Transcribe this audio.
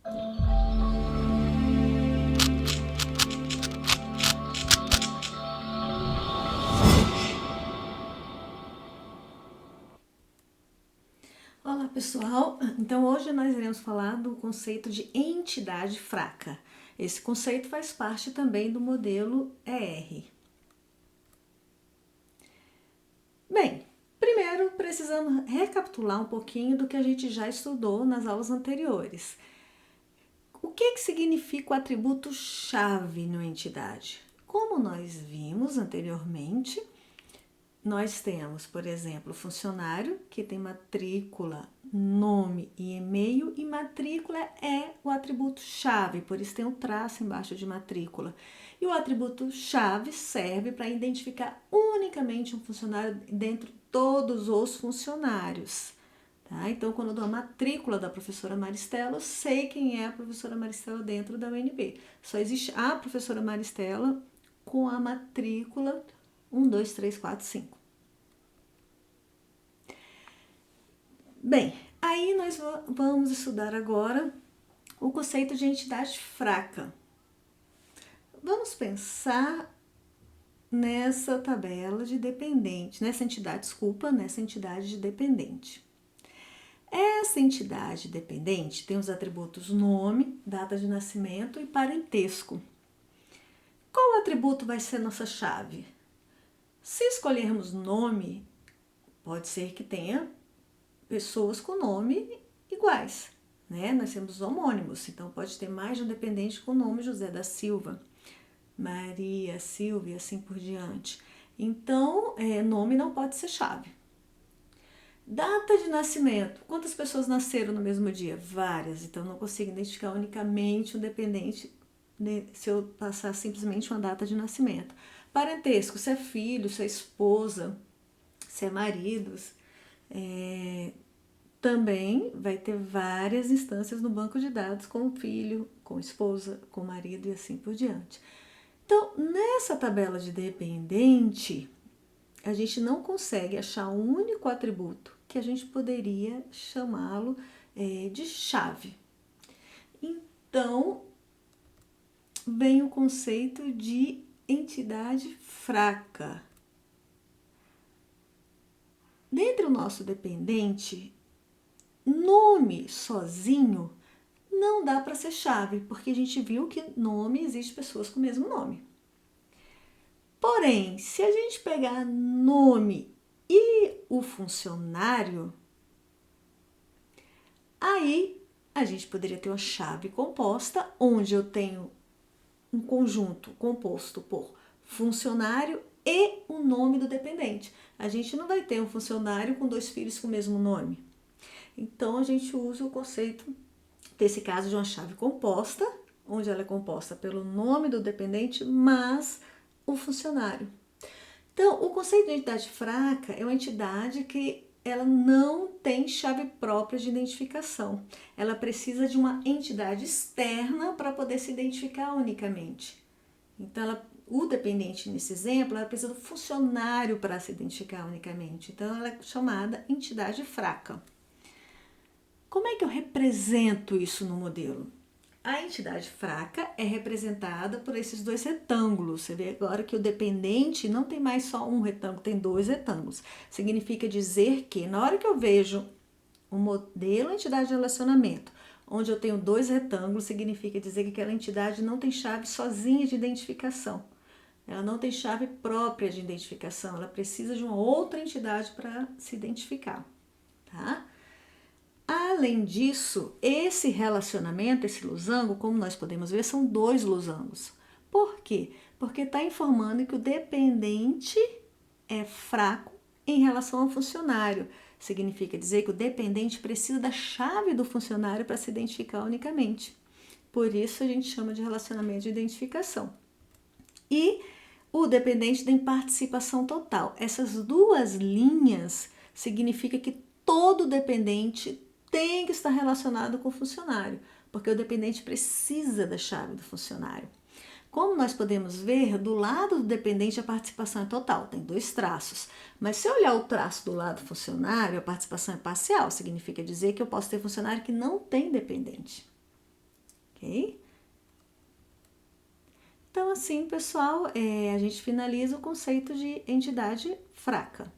Olá pessoal, então hoje nós iremos falar do conceito de entidade fraca. Esse conceito faz parte também do modelo ER. Bem, primeiro precisamos recapitular um pouquinho do que a gente já estudou nas aulas anteriores. O que significa o atributo chave numa entidade? Como nós vimos anteriormente, nós temos, por exemplo, o funcionário que tem matrícula, nome e e-mail, e matrícula é o atributo chave, por isso tem um traço embaixo de matrícula. E o atributo chave serve para identificar unicamente um funcionário dentre todos os funcionários. Tá? Então, quando eu dou a matrícula da professora Maristela, eu sei quem é a professora Maristela dentro da UNB. Só existe a professora Maristela com a matrícula 1, 2, 3, 4, 5. Bem, aí nós vamos estudar agora o conceito de entidade fraca. Vamos pensar nessa tabela de dependente, nessa entidade de dependente. Essa entidade dependente tem os atributos nome, data de nascimento e parentesco. Qual atributo vai ser nossa chave? Se escolhermos nome, pode ser que tenha pessoas com nome iguais, né? Nós temos homônimos, então pode ter mais de um dependente com o nome José da Silva, Maria, Silvia, assim por diante. Então, nome não pode ser chave. Data de nascimento. Quantas pessoas nasceram no mesmo dia? Várias, então não consigo identificar unicamente um dependente se eu passar simplesmente uma data de nascimento. Parentesco, se é filho, se é esposa, se é maridos. Também vai ter várias instâncias no banco de dados com filho, com esposa, com marido e assim por diante. Então, nessa tabela de dependente, a gente não consegue achar um único atributo que a gente poderia chamá-lo de chave. Então, vem o conceito de entidade fraca. Dentre o nosso dependente, nome sozinho não dá para ser chave, porque a gente viu que nome existe pessoas com o mesmo nome. Porém, se a gente pegar nome e o funcionário, aí a gente poderia ter uma chave composta, onde eu tenho um conjunto composto por funcionário e o nome do dependente. A gente não vai ter um funcionário com 2 filhos com o mesmo nome. Então, a gente usa o conceito, desse caso, de uma chave composta, onde ela é composta pelo nome do dependente, mas o funcionário. Então, o conceito de entidade fraca é uma entidade que ela não tem chave própria de identificação. Ela precisa de uma entidade externa para poder se identificar unicamente. Então, o dependente, nesse exemplo, ela precisa do funcionário para se identificar unicamente. Então, ela é chamada entidade fraca. Como é que eu represento isso no modelo? A entidade fraca é representada por esses 2 retângulos. Você vê agora que o dependente não tem mais só um retângulo, tem 2 retângulos. Significa dizer que na hora que eu vejo um modelo entidade de relacionamento, onde eu tenho 2 retângulos, significa dizer que aquela entidade não tem chave sozinha de identificação. Ela não tem chave própria de identificação, ela precisa de uma outra entidade para se identificar, tá? Além disso, esse relacionamento, esse losango, como nós podemos ver, são 2 losangos. Por quê? Porque está informando que o dependente é fraco em relação ao funcionário. Significa dizer que o dependente precisa da chave do funcionário para se identificar unicamente. Por isso a gente chama de relacionamento de identificação. E o dependente tem participação total. Essas 2 linhas significa que todo dependente tem que estar relacionado com o funcionário, porque o dependente precisa da chave do funcionário. Como nós podemos ver, do lado do dependente a participação é total, tem 2 traços. Mas se eu olhar o traço do lado funcionário, a participação é parcial, significa dizer que eu posso ter funcionário que não tem dependente. ok? Então, assim, pessoal, a gente finaliza o conceito de entidade fraca.